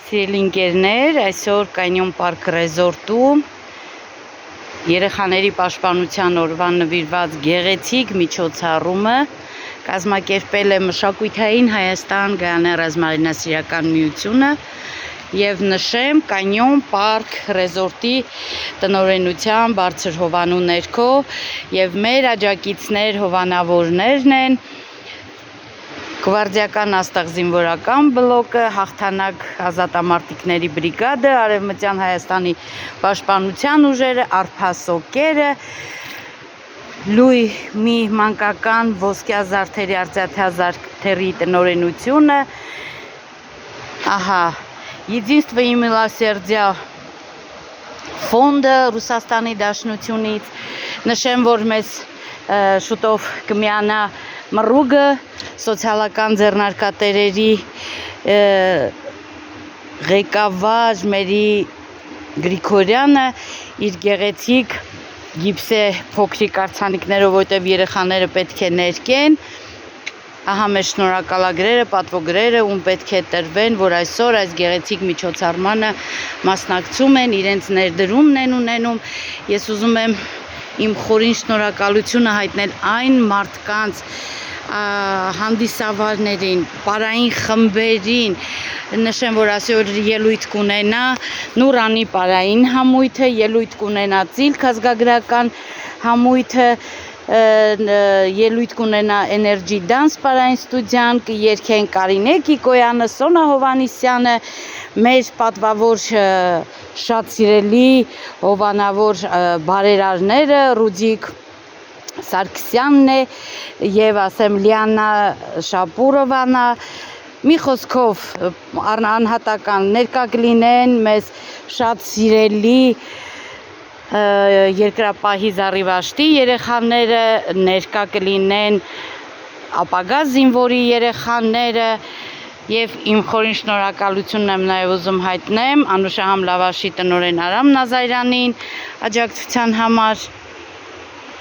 Սիրելի ընկերներ, այսօր Կանյոն Պարկ Ռեզորտում երեխաների պաշտպանության օրվան նվիրված գեղեցիկ միջոցառումը կազմակերպել է Մշակութային Հայաստան Գայանե ռազմավարինասիրական միությունը եւ նշեմ Կանյոն Պարկ Ռեզորտի տնօրենության բարձր հովանու ներքո եւ մեր աջակիցներ հովանավորներն են Գվարդիական աստղ զինվորական բլոկը, հաղթանակ ազատամարտիկների բրիգադը, Արևմտյան Հայաստանի պաշտպանության ուժերը, Արփասոկերը, Լուի մի մանկական ոսկյա զարդերի արծաթյա զարդերի տնօրենությունը, ահա, Единство и милосердие ֆոնդը Ռուսաստանի Դաշնությունից, նշեմ, որ մեզ շուտով կմիանա Մռուգը, սոցիալական ձեռնարկատերերի ղեկավար Մերի Գրիգորյանը իր գեղեցիկ գիպսե փոքրիկ արձանիկներով, որտեղ երեխաները պետք է ներկեն, ահա մեր շնորհակալագրերը, պատվոգրերը, ում պետք է տրվեն, որ այսօր այս գեղեցիկ միջոցառմանը մասնակցում են, իրենց ներդրումն են ունենում։ Ես ուզում եմ իմ խորին շնորհակալությունը հայտնել այն մարդկանց, հանդիսավարներին, պարային խմբերին, նշեմ, որ այսօր ելույթ կունենա Նուրանի պարային համույթը, ելույթ կունենա Ծիլք ազգագրական համույթը, ելույթ կունենա Էներջի դանս պարային ստուդիան, կերքեն Կարինե Կիկոյանը, Սոնա Հովանիսյանը, մեր պատվավոր շատ սիրելի հովանավոր բարերարները Ռուդիկ Սարգսյանն է եւ ասեմ Լիանա Շապուրովան, մի խոսքով անհատական ներկա կլինեն մեզ շատ սիրելի երկրապահի Զառիվաշտի երեխաները, ներկա կլինեն ապագա զինվորի երեխաները եւ իմ խորին շնորհակալությունն եմ նաեւ ուզում հայտնեմ Անուշահամ Լավաշի տնօրեն Արամ Նազարյանին աջակցության համար